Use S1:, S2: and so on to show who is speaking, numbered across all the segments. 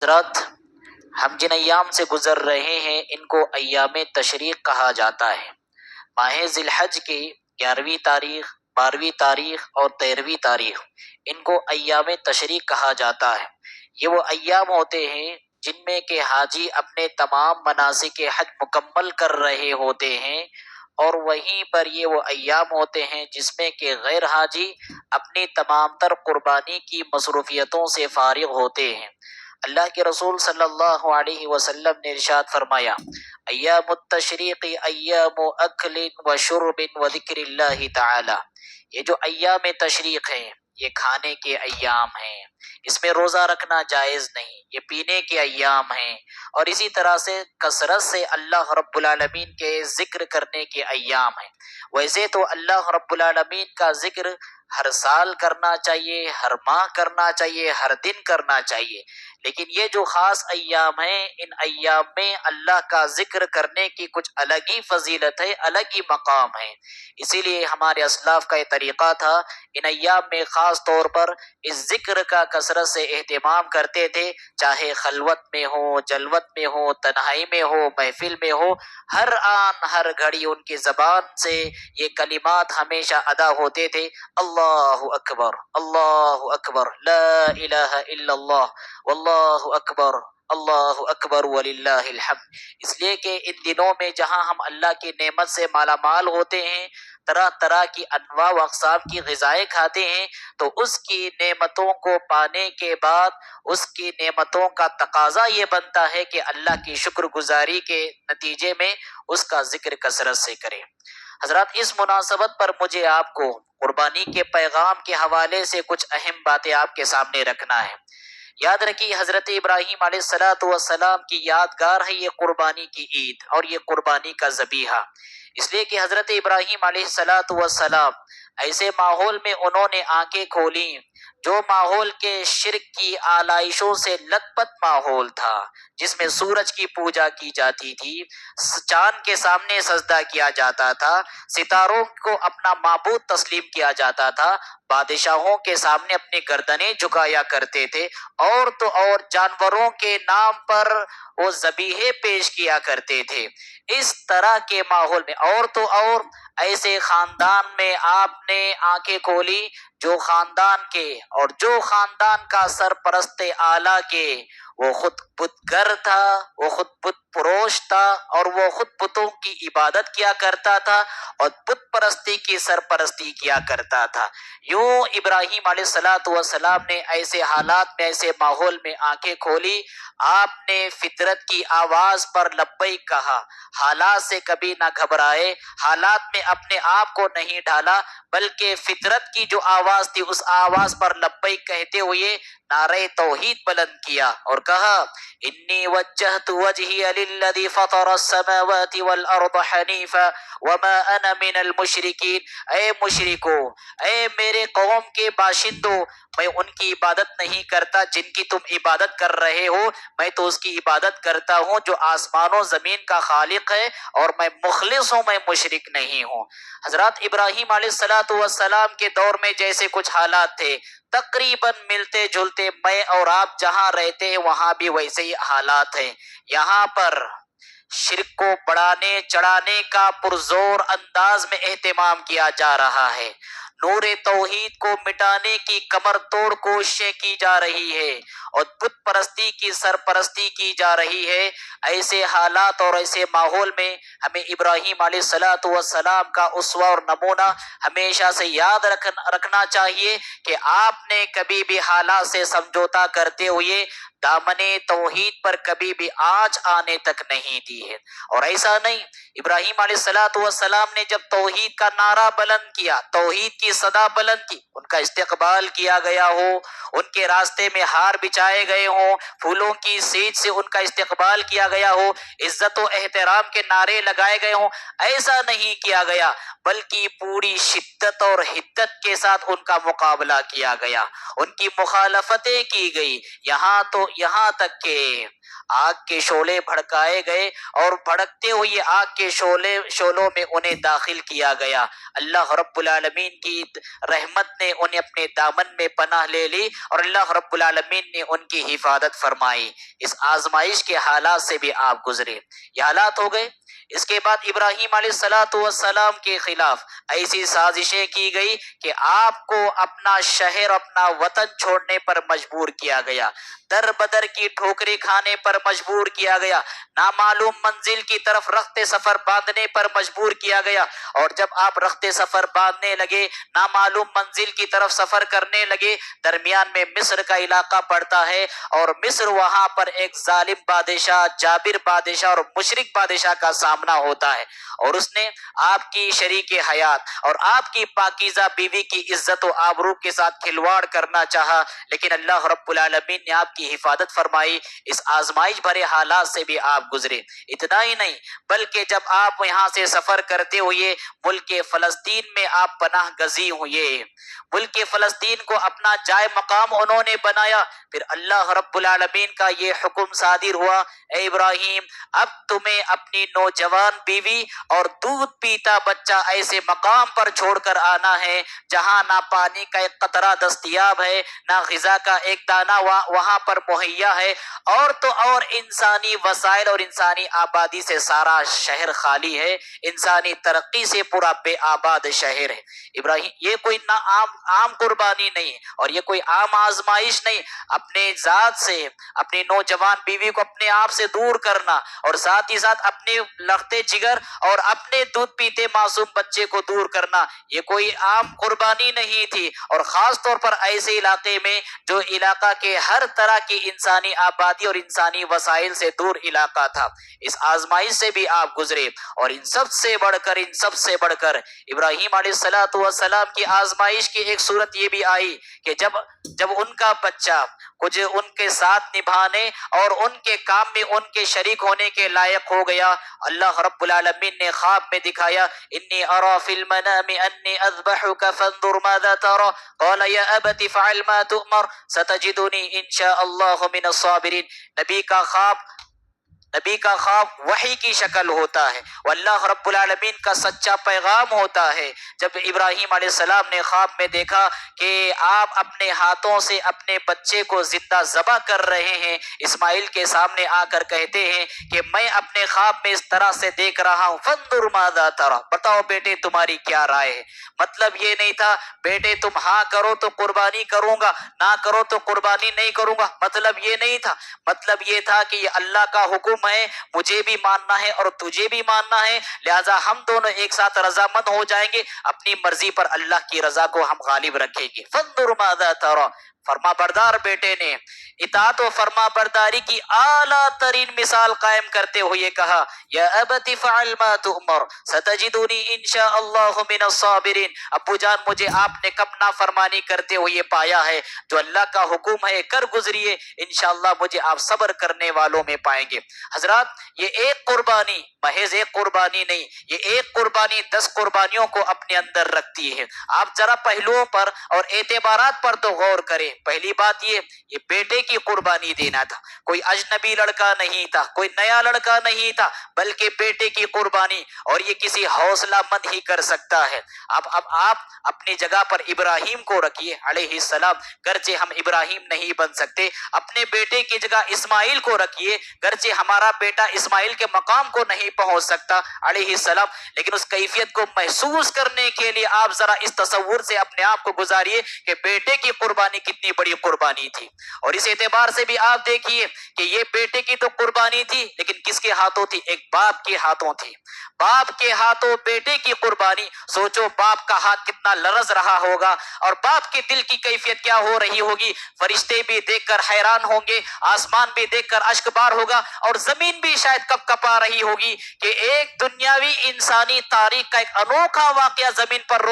S1: حضرات، ہم جن ایام سے گزر رہے ہیں ان کو ایام تشریق کہا جاتا ہے۔ ماہ ذی الحج کی 11ویں تاریخ، 12ویں تاریخ اور 13ویں تاریخ، ان کو ایام تشریق کہا جاتا ہے۔ یہ وہ ایام ہوتے ہیں جن میں کہ حاجی اپنے تمام مناسک حج مکمل کر رہے ہوتے ہیں، اور وہیں پر یہ وہ ایام ہوتے ہیں جس میں کہ غیر حاجی اپنی تمام تر قربانی کی مصروفیتوں سے فارغ ہوتے ہیں۔ اللہ کے رسول صلی اللہ علیہ وسلم نے ارشاد فرمایا، ایام التشریق ایام اکل و شرب و ذکر اللہ تعالی۔ یہ جو ایام تشریق ہیں یہ کھانے کے ایام ہیں، اس میں روزہ رکھنا جائز نہیں، یہ پینے کے ایام ہیں، اور اسی طرح سے کثرت سے اللہ رب العالمین کے ذکر کرنے کے ایام ہیں۔ ویسے تو اللہ رب العالمین کا ذکر ہر سال کرنا چاہیے، ہر ماہ کرنا چاہیے، ہر دن کرنا چاہیے، لیکن یہ جو خاص ایام ہیں ان ایام میں اللہ کا ذکر کرنے کی کچھ الگ ہی فضیلت ہے، الگ ہی مقام ہے۔ اسی لیے ہمارے اسلاف کا یہ طریقہ تھا، ان ایام میں خاص طور پر اس ذکر کا کثرت سے اہتمام کرتے تھے، چاہے خلوت میں ہو، جلوت میں ہو، تنہائی میں ہو، محفل میں ہو، ہر آن ہر گھڑی ان کی زبان سے یہ کلمات ہمیشہ ادا ہوتے تھے، اللہ اکبر، اللہ اکبر، لا الہ الا اللہ، واللہ اکبر، اللہ اکبر وللہ الحمد۔ اس لیے کہ ان دنوں میں جہاں ہم اللہ کی نعمت سے مالا مال ہوتے ہیں، طرح طرح کی انواع و اقسام کی غذائیں کھاتے ہیں، تو اس کی نعمتوں کو پانے کے بعد اس کی نعمتوں کا تقاضا یہ بنتا ہے کہ اللہ کی شکر گزاری کے نتیجے میں اس کا ذکر کثرت سے کریں۔ حضرات، اس مناسبت پر مجھے آپ کو قربانی کے پیغام کے حوالے سے کچھ اہم باتیں آپ کے سامنے رکھنا ہے۔ یاد رکھیے، حضرت ابراہیم علیہ السلام کی یادگار ہے یہ قربانی کی عید اور یہ قربانی کا ذبیحہ، اس لیے کہ حضرت ابراہیم علیہ السلام ایسے ماحول میں انہوں نے آنکھیں کھولی جو ماحول کے شرک کی آلائشوں سے لت پت ماحول تھا، جس میں سورج کی پوجا کی جاتی تھی، چاند کے سامنے سجدہ کیا جاتا تھا، ستاروں کو اپنا معبود تسلیم کیا جاتا تھا، بادشاہوں کے سامنے اپنی گردنیں جھکایا کرتے تھے، اور تو اور جانوروں کے نام پر وہ ذبیحے پیش کیا کرتے تھے۔ اس طرح کے ماحول میں اور تو اور ایسے خاندان میں آپ نے آنکھیں کھولی جو خاندان کے اور جو خاندان کا سرپرست اعلیٰ کے وہ خود بت گر تھا، وہ خود بت پروش تھا، اور وہ خود بتوں کی عبادت کیا کرتا تھا اور بت پرستی کی سرپرستی کیا کرتا تھا۔ یوں ابراہیم علیہ السلام نے ایسے حالات میں، ایسے ماحول میں آنکھیں کھولی، آپ نے فطرت کی آواز پر لبیک کہا، حالات سے کبھی نہ گھبرائے، حالات میں اپنے آپ کو نہیں ڈھالا، بلکہ فطرت کی جو آواز تھی اس آواز پر لبیک کہتے ہوئے نعرہ توحید بلند کیا اور کہا، انی وجہت وجہی للذی فطر السماوات والارض حنیفا وما انا من المشرکین۔ اے مشرکو، اے میرے قوم کے باشندوں، میں ان کی عبادت نہیں کرتا جن کی تم عبادت کر رہے ہو، میں تو اس کی عبادت کرتا ہوں جو آسمان و زمین کا خالق ہے، اور میں مخلص ہوں، میں مشرک نہیں ہوں۔ حضرات، ابراہیم علیہ السلام کے دور میں جیسے کچھ حالات تھے، تقریباً ملتے جلتے میں اور آپ جہاں رہتے ہیں وہاں بھی ویسے ہی حالات ہیں۔ یہاں پر شرک کو بڑھانے چڑھانے کا پرزور انداز میں اہتمام کیا جا رہا ہے، نور توحید کو مٹانے کی کمر توڑ کوششیں کی جا رہی ہے، اور بت پرستی کی سرپرستی کی جا رہی ہے۔ ایسے حالات اور ایسے ماحول میں ہمیں ابراہیم علیہ السلام کا اسوہ اور نمونہ ہمیشہ سے یاد رکھنا چاہیے کہ آپ نے کبھی بھی حالات سے سمجھوتا کرتے ہوئے دامن توحید پر کبھی بھی آنچ آنے تک نہیں دی ہے۔ اور ایسا نہیں، ابراہیم علیہ السلام نے جب توحید کا نعرہ بلند کیا، توحید کی صدا بلند کی، ان کا استقبال کیا گیا ہو، ان کے راستے میں ہار بچھائے گئے ہوں، پھولوں کی سیج سے ان کا استقبال کیا گیا ہو، عزت و احترام کے نعرے لگائے گئے ہوں، ایسا نہیں کیا گیا، بلکہ پوری شدت اور حدت کے ساتھ ان کا مقابلہ کیا گیا، ان کی مخالفتیں کی گئی، یہاں تک کہ آگ کے شعلے بھڑکائے گئے، اور بھڑکتے ہوئے آگ کے شعلوں میں انہیں داخل کیا گیا۔ اللہ رب العالمین کی کی رحمت نے انہیں اپنے دامن میں پناہ لے لی اور اللہ رب العالمین نے ان کی حفاظت فرمائی۔ اس آزمائش کے حالات سے بھی آپ گزرے، یہ حالات ہو گئے۔ اس کے بعد ابراہیم علیہ السلام کے خلاف ایسی سازشیں کی گئی کہ آپ کو اپنا شہر اپنا وطن چھوڑنے پر مجبور کیا گیا، در بدر کی ٹھوکریں کھانے پر مجبور کیا گیا، نامعلوم منزل کی طرف رخت سفر باندھنے پر مجبور کیا گیا۔ اور جب آپ رخت سفر باندھنے لگے، نامعلوم منزل کی طرف سفر کرنے لگے، درمیان میں مصر کا علاقہ پڑتا ہے اور مصر وہاں پر ایک ظالم بادشاہ، جابر بادشاہ اور مشرک بادشاہ کا سامنا ہوتا ہے، اور اس نے آپ کی شریک حیات اور آپ کی پاکیزہ بیوی کی عزت و آبرو کے ساتھ کھلواڑ کرنا چاہا، لیکن اللہ رب العالمین نے آپ کی حفاظت فرمائی۔ اس آزمائش بھرے حالات سے بھی آپ گزرے۔ اتنا ہی نہیں بلکہ جب آپ یہاں سے سفر کرتے ہوئے ملک فلسطین میں آپ پناہ گزین ہوئے، ملک فلسطین کو اپنا جائے مقام انہوں نے بنایا، پھر اللہ رب العالمین کا یہ حکم صادر ہوا، اے ابراہیم اب تمہیں اپنی نوجوان بیوی اور دودھ پیتا بچہ ایسے مقام پر چھوڑ کر آنا ہے جہاں نہ پانی کا ایک قطرہ دستیاب ہے، نہ غذا کا ایک دانہ وہاں پر مہیا ہے، اور تو اور انسانی وسائل اور انسانی آبادی سے سارا شہر خالی ہے، انسانی ترقی سے پورا بے آباد شہر ہے۔ ابراہیم یہ کوئی نہ عام قربانی نہیں اور یہ کوئی عام آزمائش نہیں، اپنے ذات سے اپنی نوجوان بیوی کو اپنے آپ سے دور کرنا اور ساتھ ہی ساتھ اپنے لختے جگر اور اپنے دودھ پیتے معصوم بچے کو دور کرنا، یہ کوئی عام قربانی نہیں تھی، اور خاص طور پر ایسے علاقے میں جو علاقہ کے ہر طرح کی انسانی آبادی اور انسانی وسائل سے دور علاقہ تھا۔ اس آزمائش سے بھی آپ گزرے، اور ان سب سے بڑھ کر ابراہیم علیہ السلام کی آزمائش کی ایک صورت یہ بھی آئی کہ جب ان کا بچہ کچھ ان کے ساتھ نبھانے اور ان کے کام میں ان کے شریک ہونے کے لائق ہو گیا، اللہ رب العالمین نے خواب میں دکھایا، انی ارا فی المنام انی اذبحک فانظر ماذا ترى قال یا ابت فعل ما تؤمر ستجدنی ان شاء اللہ من الصابرین۔ نبی کا خواب وحی کی شکل ہوتا ہے، واللہ رب العالمین کا سچا پیغام ہوتا ہے۔ جب ابراہیم علیہ السلام نے خواب میں دیکھا کہ آپ اپنے ہاتھوں سے اپنے بچے کو زندہ ذبح کر رہے ہیں، اسماعیل کے سامنے آ کر کہتے ہیں کہ میں اپنے خواب میں اس طرح سے دیکھ رہا ہوں، فانظر ماذا ترى، بتاؤ بیٹے تمہاری کیا رائے ہے۔ مطلب یہ نہیں تھا بیٹے تم ہاں کرو تو قربانی کروں گا، نہ کرو تو قربانی نہیں کروں گا، مطلب یہ نہیں تھا۔ مطلب یہ تھا کہ یہ اللہ کا حکم ہے، مجھے بھی ماننا ہے اور تجھے بھی ماننا ہے، لہذا ہم دونوں ایک ساتھ رضامند ہو جائیں گے، اپنی مرضی پر اللہ کی رضا کو ہم غالب رکھیں گے۔ فانظر ماذا ترى، فرما بردار بیٹے نے اطاعت و فرما برداری کی اعلیٰ ترین مثال قائم کرتے ہوئے کہا، یا ابت فعل ما تؤمر ستجدنی ان شاء اللہ من الصابرین، ابو جان مجھے آپ نے کب نافرمانی کرتے ہوئے پایا ہے، جو اللہ کا حکم ہے کر گزریے، انشاءاللہ مجھے آپ صبر کرنے والوں میں پائیں گے۔ حضرات یہ ایک قربانی محض ایک قربانی نہیں، یہ ایک قربانی 10 قربانیوں کو اپنے اندر رکھتی ہے۔ آپ ذرا پہلوؤں پر اور اعتبارات پر تو غور کریں۔ پہلی بات یہ بیٹے کی قربانی دینا تھا، کوئی اجنبی لڑکا نہیں تھا، کوئی نیا لڑکا نہیں تھا، بلکہ بیٹے کی قربانی، اور یہ کسی حوصلہ مند ہی کر سکتا ہے۔ اب آپ اپنی جگہ پر ابراہیم کو رکھیے علیہ السلام، گرچہ ہم ابراہیم نہیں بن سکتے، اپنے بیٹے کی جگہ اسماعیل کو رکھیے، گرچہ ہمارا بیٹا اسماعیل کے مقام کو نہیں پہنچ سکتا علیہ السلام، لیکن اس کیفیت کو محسوس کرنے کے لیے آپ ذرا اس تصور سے اپنے آپ کو گزاریے کہ بیٹے کی قربانی کتنی بڑی قربانی تھی۔ اور اس اعتبار سے بھی آپ دیکھیے کہ یہ بیٹے کی تو قربانی تھی، لیکن کس کے ہاتھوں تھی؟ ایک باپ کے ہاتھوں تھی، باپ کے ہاتھوں بیٹے کی قربانی۔ سوچو باپ کا ہاتھ کتنا لرز رہا ہوگا اور باپ کے دل کی کیفیت کیا ہو رہی ہوگی، فرشتے بھی دیکھ کر حیران ہوں گے، آسمان بھی دیکھ کر اشک بار ہوگا، اور زمین بھی شاید کپ کپا رہی ہوگی کہ ایک دنیاوی انسانی تاریخ کا ایک انوکھا واقعہ زمین پر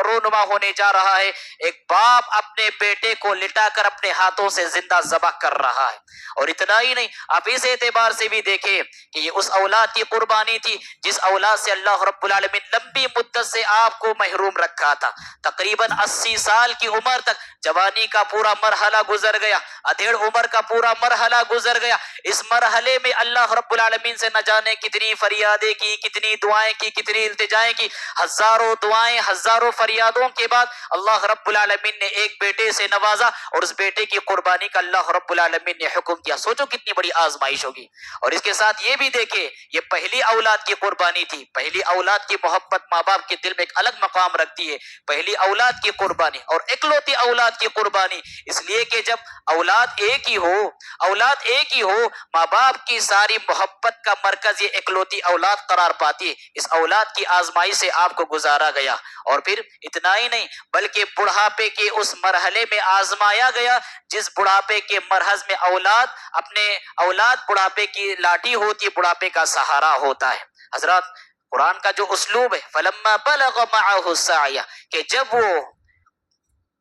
S1: رونما ہونے جا رہا ہے۔ ایک باپ اپنے بیٹے کو لٹا کر اپنے ہاتھوں سے زندہ ذبح کر رہا ہے۔ اور اتنا ہی نہیں، آپ اس اعتبار سے بھی دیکھیں کہ یہ اس اولاد کی قربانی تھی جس اولاد سے اللہ رب العالمین لمبی مدت سے آپ کو محروم رکھا تھا. تقریباً 80 سال کی عمر تک جوانی کا پورا مرحلہ گزر گیا، ادھیڑ عمر کا پورا مرحلہ گزر گیا. اس مرحلے میں اللہ رب العالمین سے نہ جانے کتنی فریادیں کی، کتنی دعائیں کی، کتنی التجائیں کی. ہزاروں دعائیں، ہزاروں فریادوں کے بعد اللہ رب العالمین نے ایک بیٹے سے نوازا اور اس بیٹے کی قربانی کا اللہ رب العالمین نے حکم دیا. سوچو کتنی بڑی آزمائش ہوگی. اور اس کے ساتھ یہ بھی دیکھیں، یہ پہلی اولاد کی قربانی تھی. پہلی اولاد کی محبت ماں باپ کے دل میں ایک الگ مقام رکھتی ہے. پہلی اولاد کی قربانی اور اکلوتی اولاد کی قربانی، اس لیے کہ جب اولاد ایک ہی ہو، اولاد ایک ہی ہو، ماں باپ کی ساری محبت کا مرکز یہ اکلوتی اولاد قرار پاتی ہے. اس اولاد کی آزمائی سے آپ کو گزارا گیا، اور پھر اتنا ہی نہیں بلکہ بڑھاپے کے اس مرحلے میں آزمایا گیا جس بڑھاپے کے مرحض میں اولاد بڑھاپے کی لاٹھی ہوتی، بڑھاپے کا سہارا ہوتا ہے. حضرات، قرآن کا جو اسلوب ہے فلما بلغ معه السعی، کہ جب وہ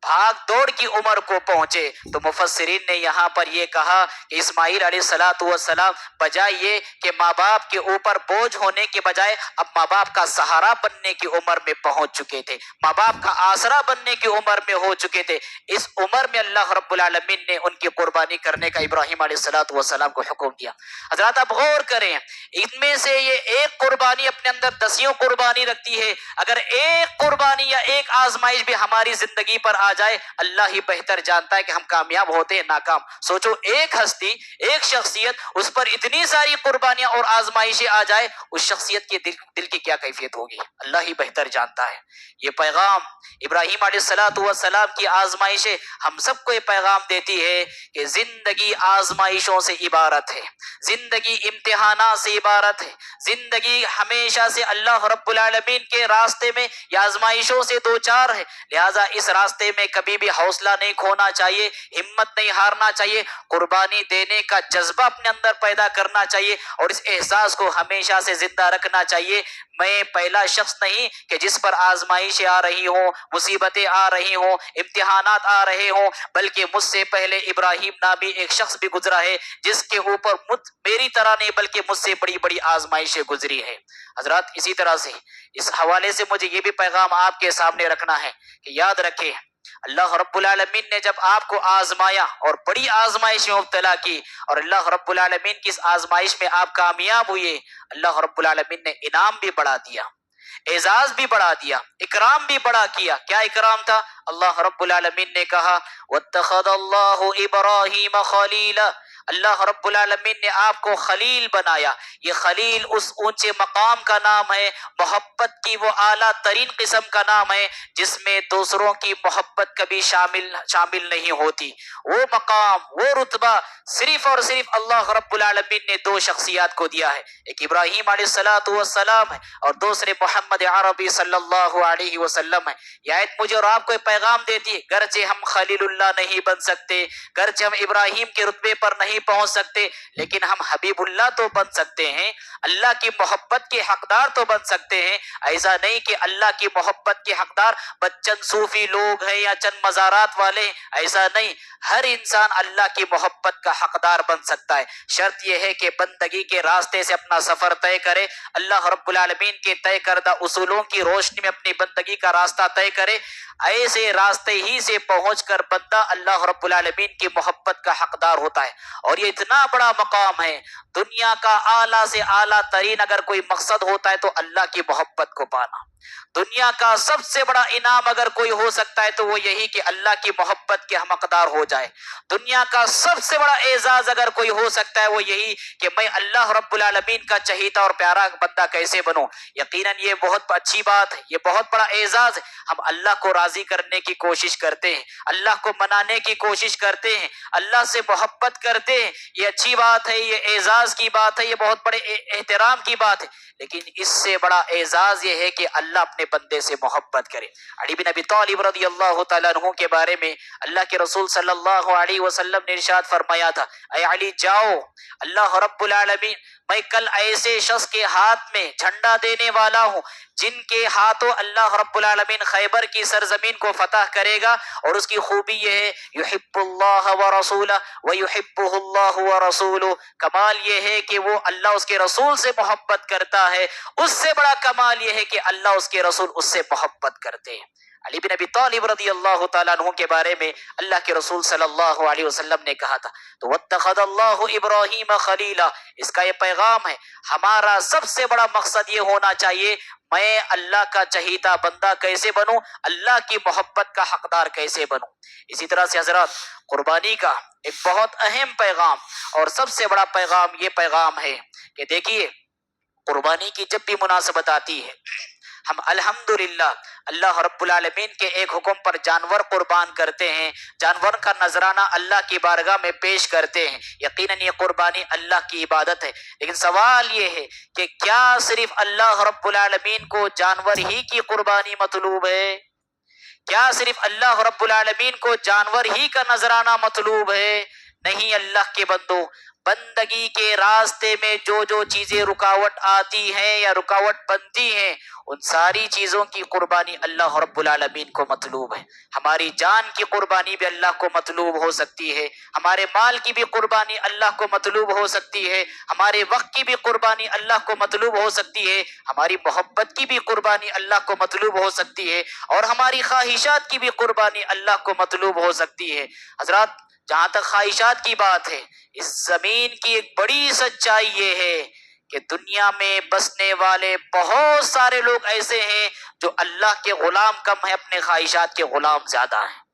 S1: بھاگ دوڑ کی عمر کو پہنچے، تو مفسرین نے یہاں پر یہ کہا کہ اسماعیل علیہ السلام بجائے یہ کہ ماں باپ کے اوپر بوجھ ہونے کے بجائے اب ماں باپ کا سہارا بننے کی عمر میں پہنچ چکے تھے، ماں باپ کا آسرا بننے کی عمر میں ہو چکے تھے. اس عمر میں اللہ رب العالمین نے ان کی قربانی کرنے کا ابراہیم علیہ السلام کو حکم دیا. حضرات اب غور کریں، ان میں سے یہ ایک قربانی اپنے اندر دسیوں قربانی رکھتی ہے. اگر ایک قربانی یا ایک آزمائش بھی ہماری زندگی پر آ جائے، اللہ ہی بہتر جانتا ہے کہ ہم کامیاب ہوتے ہیں ناکام. سوچو ایک ہستی، ایک شخصیت، اس پر اتنی ساری قربانیاں اور آزمائشیں آ جائے، اس شخصیت کے دل کی کیا کیفیت ہوگی، اللہ ہی بہتر جانتا ہے. یہ پیغام ابراہیم علیہ السلام کی آزمائشیں ہم سب کو یہ پیغام دیتی ہے کہ زندگی آزمائشوں سے عبارت ہے، زندگی امتحانات سے عبارت ہے، زندگی ہمیشہ سے اللہ رب العالمین کے راستے میں یا آزمائشوں سے دوچار ہے. لہٰذا اس راستے میں کبھی بھی حوصلہ نہیں کھونا چاہیے، ہمت نہیں ہارنا چاہیے، قربانی دینے کا جذبہ اپنے اندر پیدا کرنا چاہیے، اور اس احساس کو ہمیشہ سے زندہ رکھنا چاہیے. میں پہلا شخص نہیں کہ جس پر آزمائشیں آ رہی ہوں، مصیبتیں آ رہی ہوں، امتحانات آ رہے ہوں، بلکہ مجھ سے پہلے ابراہیم نامی ایک شخص بھی گزرا ہے جس کے اوپر میری طرح نہیں بلکہ مجھ سے بڑی بڑی آزمائشیں گزری ہے. حضرات اسی طرح سے اس حوالے سے مجھے یہ بھی پیغام آپ کے سامنے رکھنا ہے کہ یاد رکھیں، اللہ رب العالمین نے جب آپ کو آزمایا اور بڑی آزمائش میں مبتلا کی، اور اللہ رب العالمین کی اس آزمائش میں آپ کامیاب ہوئے، اللہ رب العالمین نے انعام بھی بڑھا دیا، اعزاز بھی بڑھا دیا، اکرام بھی بڑھا کیا. کیا اکرام تھا؟ اللہ رب العالمین نے کہا وَاتَّخَذَ اللَّهُ إِبْرَاهِيمَ خَلِيلًا، اللہ رب العالمین نے آپ کو خلیل بنایا. یہ خلیل اس اونچے مقام کا نام ہے، محبت کی وہ اعلیٰ ترین قسم کا نام ہے جس میں دوسروں کی محبت کبھی شامل نہیں ہوتی. وہ مقام، وہ رتبہ صرف اور صرف اللہ رب العالمین نے دو شخصیات کو دیا ہے، ایک ابراہیم علیہ السلام ہے اور دوسرے محمد عربی صلی اللہ علیہ وسلم ہے. یہ آیت مجھے اور آپ کو پیغام دیتی ہے، گرچہ ہم خلیل اللہ نہیں بن سکتے، گرچہ ہم ابراہیم کے رتبے پر نہیں پہنچ سکتے، لیکن ہم حبیب اللہ تو بن سکتے ہیں، اللہ کی محبت کے حقدار تو بن سکتے ہیں. ایسا نہیں کہ اللہ کی محبت کے حقدار چند صوفی لوگ ہیں یا چند مزارات والے ہیں، ایسا نہیں. ہر انسان اللہ کی محبت کا حقدار بن سکتا ہے. شرط یہ ہے کہ بندگی کے راستے سے اپنا سفر طے کرے، اللہ رب العالمین کے طے کردہ اصولوں کی روشنی میں اپنی بندگی کا راستہ طے کرے. ایسے راستے ہی سے پہنچ کر بندہ اللہ رب العالمین کی محبت کا حقدار ہوتا ہے. اور یہ اتنا بڑا مقام ہے، دنیا کا اعلیٰ سے اعلیٰ ترین اگر کوئی مقصد ہوتا ہے تو اللہ کی محبت کو پانا. دنیا کا سب سے بڑا انعام اگر کوئی ہو سکتا ہے تو وہ یہی کہ اللہ کی محبت کے ہم حقدار ہو جائے. دنیا کا سب سے بڑا اعزاز اگر کوئی ہو سکتا ہے وہ یہی کہ میں اللہ رب العالمین کا چہیتا اور پیارا بندہ کیسے بنوں. یقیناً یہ بہت اچھی بات ہے، یہ بہت بڑا اعزاز ہے. ہم اللہ کو راضی کرنے کی کوشش کرتے ہیں، اللہ کو منانے کی کوشش کرتے ہیں، اللہ سے محبت کرتے ہیں. یہ اچھی بات ہے، یہ اعزاز کی بات ہے، یہ بہت بڑے احترام کی بات ہے. لیکن اس سے بڑا اعزاز یہ ہے کہ اللہ اپنے بندے سے محبت کرے۔ علی بن ابی طالب رضی اللہ تعالیٰ عنہ کے بارے میں اللہ کے رسول صلی اللہ علیہ وسلم نے ارشاد فرمایا تھا، اے علی جاؤ، اللہ رب العالمین، میں کل ایسے شخص کے ہاتھ میں جھنڈا دینے والا ہوں جن کے ہاتھوں اللہ رب العالمین خیبر کی سرزمین کو فتح کرے گا، اور اس کی خوبی یہ ہے یحب اللہ ورسولہ ویحبہ اللہ ورسولہ، کمال یہ ہے کہ وہ اللہ اس کے رسول سے محبت کرتا ہے، اس سے بڑا کمال یہ ہے کہ اللہ اس کے رسول اس سے محبت کرتے ہیں۔ علی بن ابی طالب رضی اللہ تعالیٰ عنہ کے بارے میں اللہ کے رسول صلی اللہ علیہ وسلم نے کہا تھا تو واتخذ اللہ ابراہیم خلیلا، اس کا یہ پیغام ہے ہمارا سب سے بڑا مقصد یہ ہونا چاہیے میں اللہ کا چہیتا بندہ کیسے بنوں، اللہ کی محبت کا حقدار کیسے بنوں۔ اسی طرح سے حضرات قربانی کا ایک بہت اہم پیغام اور سب سے بڑا پیغام یہ پیغام ہے کہ دیکھیے قربانی کی جب بھی مناسبت آتی ہے ہم الحمدللہ اللہ رب العالمین کے ایک حکم پر جانور قربان کرتے ہیں، جانور کا نذرانہ اللہ کی بارگاہ میں پیش کرتے ہیں، یقیناً یہ قربانی اللہ کی عبادت ہے، لیکن سوال یہ ہے کہ کیا صرف اللہ رب العالمین کو جانور ہی کی قربانی مطلوب ہے؟ کیا صرف اللہ رب العالمین کو جانور ہی کا نذرانہ مطلوب ہے؟ نہیں اللہ کے بندو، بندگی کے راستے میں جو جو چیزیں رکاوٹ آتی ہیں یا رکاوٹ بنتی ہیں ان ساری چیزوں کی قربانی اللہ رب العالمین کو مطلوب ہے۔ ہماری جان کی قربانی بھی اللہ کو مطلوب ہو سکتی ہے، ہمارے مال کی بھی قربانی اللہ کو مطلوب ہو سکتی ہے، ہمارے وقت کی بھی قربانی اللہ کو مطلوب ہو سکتی ہے، ہماری محبت کی بھی قربانی اللہ کو مطلوب ہو سکتی ہے، اور ہماری خواہشات کی بھی قربانی اللہ کو مطلوب ہو سکتی ہے۔ حضرات جہاں تک خواہشات کی بات ہے، اس زمین کی ایک بڑی سچائی یہ ہے کہ دنیا میں بسنے والے بہت سارے لوگ ایسے ہیں جو اللہ کے غلام کم ہیں، اپنے خواہشات کے غلام زیادہ ہیں۔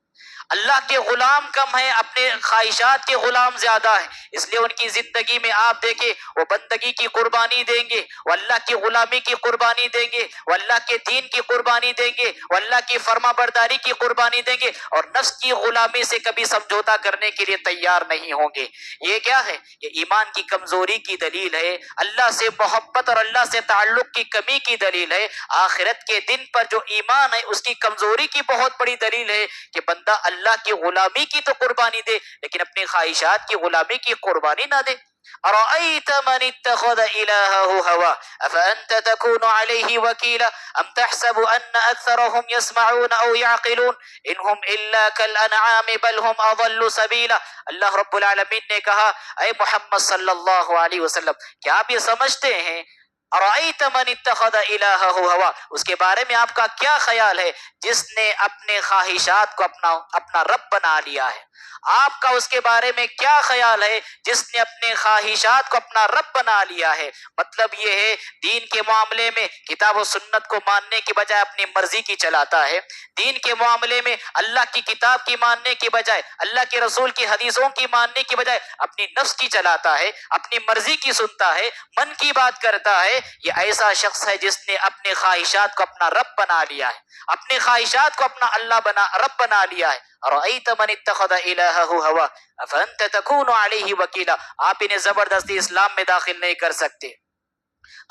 S1: اللہ کے غلام کم ہیں، اپنے خواہشات کے غلام زیادہ ہیں، اس لیے ان کی زندگی میں آپ دیکھیں وہ بندگی کی قربانی دیں گے، وہ اللہ کی غلامی کی قربانی دیں گے، وہ اللہ کے دین کی قربانی دیں گے، وہ اللہ کی فرما برداری کی قربانی دیں گے، اور نفس کی غلامی سے کبھی سمجھوتا کرنے کے لیے تیار نہیں ہوں گے۔ یہ کیا ہے؟ یہ ایمان کی کمزوری کی دلیل ہے، اللہ سے محبت اور اللہ سے تعلق کی کمی کی دلیل ہے، آخرت کے دن پر جو ایمان ہے اس کی کمزوری کی بہت بڑی دلیل ہے کہ بندہ اللہ کی غلامی کی تو قربانی دے لیکن اپنی خواہشات کی غلامی کی قربانی نہ دے۔ أرأيت من اتخذ إلهه هواه أفأنت تكون عليه وكيلا أم تحسب أن أكثرهم يسمعون أو يعقلون إن هم إلا كالأنعام بل هم أضل سبيلا۔ اللہ رب العالمین نے کہا اے محمد صلی اللہ علیہ وسلم کیا آپ یہ سمجھتے ہیں أرأيت من اتخذ إلهه هواه، اس کے بارے میں آپ کا کیا خیال ہے جس نے اپنے خواہشات کو اپنا رب بنا لیا ہے؟ آپ کا اس کے بارے میں کیا خیال ہے جس نے اپنے خواہشات کو اپنا رب بنا لیا ہے؟ مطلب یہ ہے دین کے معاملے میں کتاب و سنت کو ماننے کی بجائے اپنی مرضی کی چلاتا ہے، دین کے معاملے میں اللہ کی کتاب کی ماننے کی بجائے اللہ کے رسول کی حدیثوں کی ماننے کی بجائے اپنی نفس کی چلاتا ہے، اپنی مرضی کی سنتا ہے، من کی بات کرتا ہے۔ یہ ایسا شخص ہے جس نے اپنے خواہشات کو اپنا رب بنا لیا ہے، اپنے خواہشات کو اپنا رب بنا لیا ہے۔ أرأيت من اتخذ إلهه هواه أفأنت تكون عليه وكيلا، آپ انہیں زبردستی اسلام میں داخل نہیں کر سکتے۔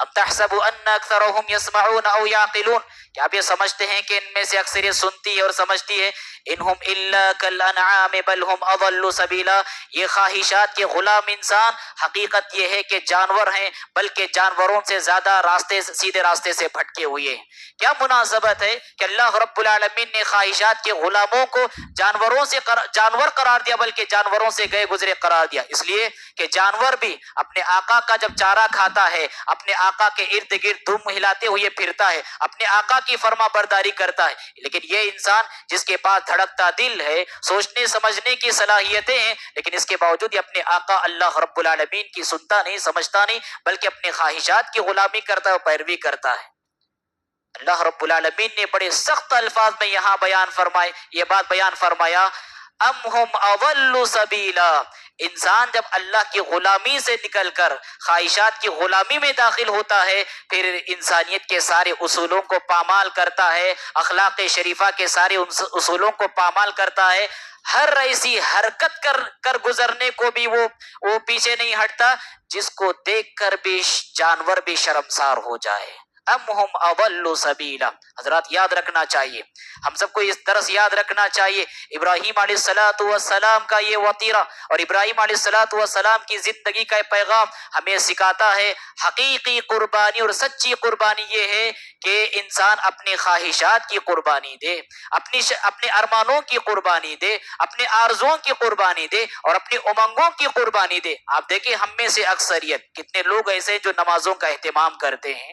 S1: ام تحسب ان اکثرهم يسمعون او يعقلون، کیا آپ یہ سمجھتے ہیں کہ ان میں سے اکثریت سنتی ہے اور سمجھتی ہے؟ انہم الا کالانعام بل هم اضل سبیلا، یہ خواہشات کے غلام انسان حقیقت یہ ہے کہ جانور ہیں بلکہ جانوروں سے زیادہ سیدھے راستے سے بھٹکے ہوئے ہیں۔ کیا مناسبت ہے کہ اللہ رب العالمین نے خواہشات کے غلاموں کو جانور قرار دیا بلکہ جانوروں سے گئے گزرے قرار دیا؟ اس لیے کہ جانور بھی اپنے آقا کا جب چارہ کھاتا ہے اپنے آقا کے ارد گرد دم ہلاتے ہوئے پھرتا ہے، اپنے آقا کی فرما برداری کرتا ہے، لیکن یہ انسان جس کے پاس دھڑکتا دل ہے، سوچنے سمجھنے کی صلاحیتیں ہیں، لیکن اس کے باوجود یہ اپنے آقا اللہ رب العالمین کی سنتا نہیں، سمجھتا نہیں، بلکہ اپنے خواہشات کی غلامی کرتا ہے اور پیروی کرتا ہے۔ اللہ رب العالمین نے بڑے سخت الفاظ میں یہاں یہ بات بیان فرمایا، ام ہم اضل سبیلا، انسان جب اللہ کی غلامی سے نکل کر خواہشات کی غلامی میں داخل ہوتا ہے پھر انسانیت کے سارے اصولوں کو پامال کرتا ہے، اخلاق شریفہ کے سارے اصولوں کو پامال کرتا ہے، ہر ایسی حرکت کر گزرنے کو بھی وہ پیچھے نہیں ہٹتا جس کو دیکھ کر بھی جانور بھی شرمسار ہو جائے۔ ام هم اضل سبیلا۔ حضرات یاد رکھنا چاہیے، ہم سب کو اس درس یاد رکھنا چاہیے، ابراہیم علیہ السلام کا یہ وطیرہ اور ابراہیم علیہ السلام کی زندگی کا پیغام ہمیں سکھاتا ہے حقیقی قربانی اور سچی قربانی یہ ہے کہ انسان اپنی خواہشات کی قربانی دے، اپنے ارمانوں کی قربانی دے، اپنے آرزوؤں کی قربانی دے اور اپنی امنگوں کی قربانی دے۔ آپ دیکھیں ہم میں سے اکثریت کتنے لوگ ایسے جو نمازوں کا اہتمام کرتے ہیں،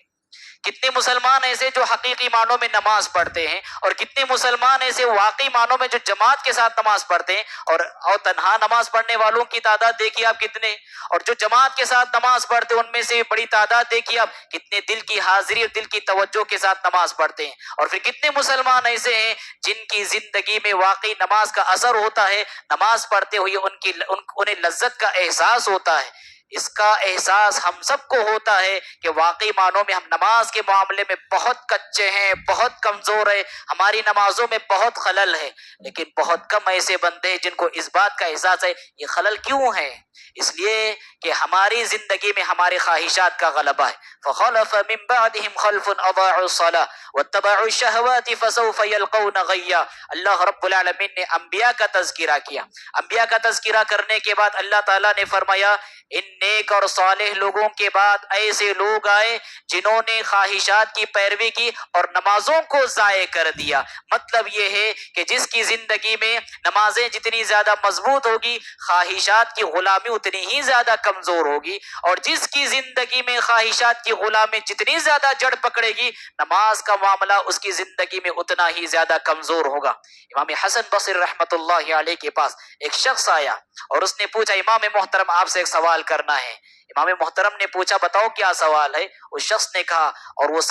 S1: کتنے مسلمان ایسے جو حقیقی معنوں میں نماز پڑھتے ہیں، اور کتنے مسلمان ایسے واقعی معنوں میں جو جماعت کے ساتھ نماز پڑھتے ہیں، اور تنہا نماز پڑھنے والوں کی تعداد دیکھیے آپ کتنے، اور جو جماعت کے ساتھ نماز پڑھتے ہیں ان میں سے بڑی تعداد دیکھیے آپ کتنے دل کی حاضری اور دل کی توجہ کے ساتھ نماز پڑھتے ہیں۔ اور پھر کتنے مسلمان ایسے ہیں جن کی زندگی میں واقعی نماز کا اثر ہوتا ہے، نماز پڑھتے ہوئے انہیں لذت کا احساس ہوتا ہے۔ اس کا احساس ہم سب کو ہوتا ہے کہ واقعی معنوں میں ہم نماز کے معاملے میں بہت کچے ہیں، بہت کمزور ہیں، ہماری نمازوں میں بہت خلل ہے، لیکن بہت کم ایسے بندے ہیں جن کو اس بات کا احساس ہے یہ خلل کیوں ہے؟ اس لیے کہ ہماری زندگی میں ہماری خواہشات کا غلبہ ہے۔ فخلف من بعدهم خلف اضاعوا الصلاة واتبعوا الشهوات فسوف يلقون غیا۔ اللہ رب العالمین نے انبیاء کا تذکرہ کیا، انبیاء کا تذکرہ کرنے کے بعد اللہ تعالیٰ نے فرمایا ان نیک اور صالح لوگوں کے بعد ایسے لوگ آئے جنہوں نے خواہشات کی پیروی کی اور نمازوں کو ضائع کر دیا۔ مطلب یہ ہے کہ جس کی زندگی میں نمازیں جتنی زیادہ مضبوط ہوگی خواہشات کی غلامی اتنی ہی زیادہ کمزور ہوگی، اور جس کی زندگی میں خواہشات کی غلامی جتنی زیادہ جڑ پکڑے گی نماز کا معاملہ اس کی زندگی میں اتنا ہی زیادہ کمزور ہوگا۔ امام حسن بصری رحمت اللہ علیہ کے پاس ایک شخص آیا اور اس نے پوچھا امام محترم آپ سے ایک سوال کرنا ہے۔ امام محترم نے پوچھا بتاؤ کیا سوال ہے؟ اس شخص نے کہا اور وہ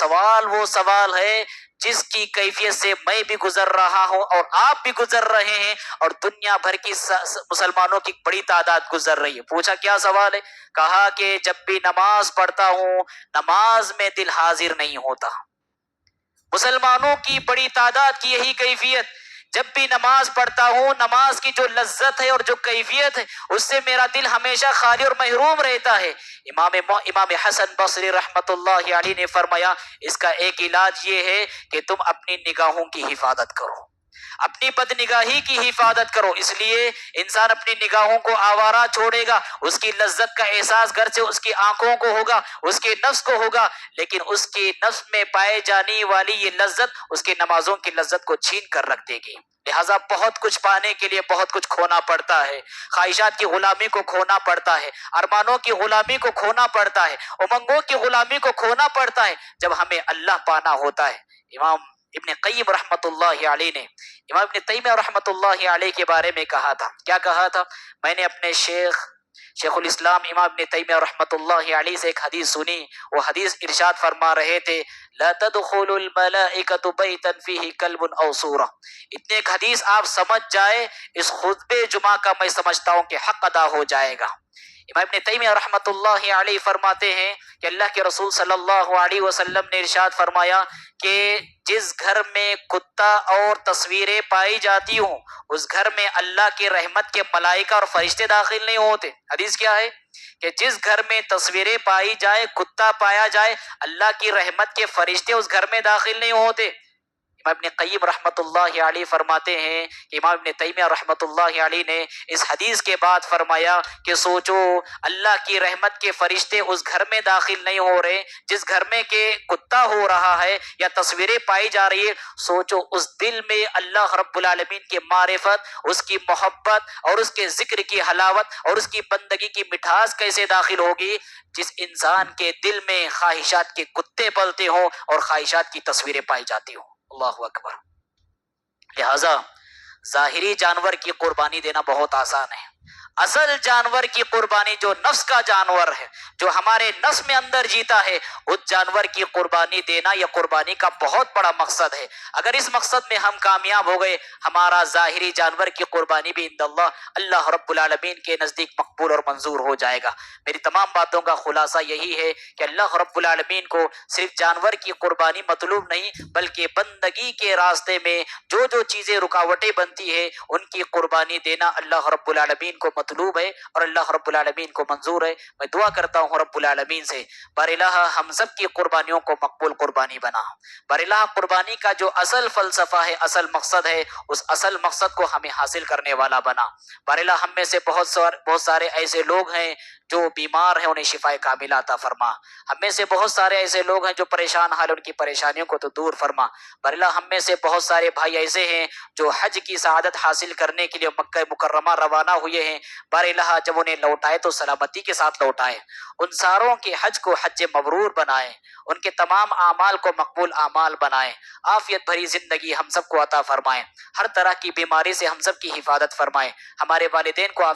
S1: سوال ہے جس کی کیفیت سے میں بھی گزر رہا ہوں اور آپ بھی گزر رہے ہیں اور دنیا بھر کی مسلمانوں کی بڑی تعداد گزر رہی ہے۔ پوچھا کیا سوال ہے؟ کہا کہ جب بھی نماز پڑھتا ہوں نماز میں دل حاضر نہیں ہوتا۔ مسلمانوں کی بڑی تعداد کی یہی کیفیت، جب بھی نماز پڑھتا ہوں نماز کی جو لذت ہے اور جو کیفیت ہے اس سے میرا دل ہمیشہ خالی اور محروم رہتا ہے۔ امام حسن بصری رحمت اللہ علیہ نے فرمایا اس کا ایک علاج یہ ہے کہ تم اپنی نگاہوں کی حفاظت کرو، اپنی بد نگاہی کی حفاظت کرو۔ اس لیے انسان اپنی نگاہوں کو آوارہ چھوڑے گا، اس کی لذت کا احساس گھر سے اس کی آنکھوں کو ہوگا، اس کے نفس کو ہوگا، لیکن اس کے نفس میں پائے جانے والی یہ لذت اس کے نمازوں کی لذت کو چھین کر رکھ دے گی۔ لہٰذا بہت کچھ پانے کے لیے بہت کچھ کھونا پڑتا ہے، خواہشات کی غلامی کو کھونا پڑتا ہے، ارمانوں کی غلامی کو کھونا پڑتا ہے، امنگوں کی غلامی کو کھونا پڑتا ہے جب ہمیں اللہ پانا ہوتا ہے۔ امام ابن قیم رحمت اللہ علیہ نے امام ابن تیمیہ رحمت اللہ علیہ کے بارے میں کہا تھا، کیا کہا تھا؟ میں نے اپنے شیخ الاسلام امام ابن تیمیہ رحمت اللہ علیہ سے ایک حدیث سنی، وہ حدیث ارشاد فرما رہے تھے لا تدخل الملائکۃ بیتا فیہ کلب او صورہ۔ اتنے ایک حدیث آپ سمجھ جائے اس خطبے جمعہ کا میں سمجھتا ہوں کہ حق ادا ہو جائے گا۔ امام ابن تیمیہ رحمت اللہ علیہ فرماتے ہیں کہ اللہ کے رسول صلی اللہ علیہ وسلم نے ارشاد فرمایا کہ جس گھر میں کتا اور تصویریں پائی جاتی ہوں اس گھر میں اللہ کی رحمت کے ملائکہ اور فرشتے داخل نہیں ہوتے۔ حدیث کیا ہے کہ جس گھر میں تصویریں پائی جائے، کتا پایا جائے، اللہ کی رحمت کے فرشتے اس گھر میں داخل نہیں ہوتے۔ امام ابن قیم رحمت اللہ علیہ فرماتے ہیں کہ امام ابن تیمیہ رحمت اللہ علیہ نے اس حدیث کے بعد فرمایا کہ سوچو اللہ کی رحمت کے فرشتے اس گھر میں داخل نہیں ہو رہے جس گھر میں کہ کتا ہو رہا ہے یا تصویریں پائی جا رہی ہے، سوچو اس دل میں اللہ رب العالمین کی معرفت، اس کی محبت اور اس کے ذکر کی حلاوت اور اس کی بندگی کی مٹھاس کیسے داخل ہوگی جس انسان کے دل میں خواہشات کے کتے پلتے ہوں اور خواہشات کی تصویریں پائی جاتی ہوں۔ اللہ اکبر۔ لہذا ظاہری جانور کی قربانی دینا بہت آسان ہے، اصل جانور کی قربانی جو نفس کا جانور ہے، جو ہمارے نفس میں اندر جیتا ہے، اس جانور کی قربانی دینا یہ قربانی کا بہت بڑا مقصد ہے۔ اگر اس مقصد میں ہم کامیاب ہو گئے ہمارا ظاہری جانور کی قربانی بھی عند اللہ رب العالمین کے نزدیک مقبول اور منظور ہو جائے گا۔ میری تمام باتوں کا خلاصہ یہی ہے کہ اللہ رب العالمین کو صرف جانور کی قربانی مطلوب نہیں بلکہ بندگی کے راستے میں جو چیزیں رکاوٹیں بنتی ہے ان کی قربانی دینا اللہ رب العالمین کو مطلوب ہے اور اللہ رب العالمین کو منظور ہے۔ میں دعا کرتا ہوں رب العالمین سے، بار الہ ہم سب کی قربانیوں کو مقبول قربانی بنا۔ بار الہ قربانی کا جو اصل فلسفہ ہے، اصل مقصد ہے، اس اصل مقصد کو ہمیں حاصل کرنے والا بنا۔ بار الہ ہم میں سے بہت سارے ایسے لوگ ہیں جو بیمار ہیں، انہیں شفائے کاملہ عطا فرما۔ ہم میں سے بہت سارے ایسے لوگ ہیں جو پریشان حال، ان کی پریشانیوں کو تو دور فرما۔ بار الہ ہم میں سے بہت سارے بھائی ایسے ہیں جو حج کی سعادت حاصل کرنے کے لیے مکہ مکرمہ روانہ ہوئے ہیں، بار الہ جب انہیں لوٹائے تو سلامتی کے ساتھ لوٹائے، ان ساروں کے حج کو حج مبرور بنائے، ان کے تمام اعمال کو مقبول اعمال بنائے، عافیت بھری زندگی ہم سب کو عطا فرمائے، ہر طرح کی بیماری سے ہم سب کی حفاظت فرمائے، ہمارے والدین کو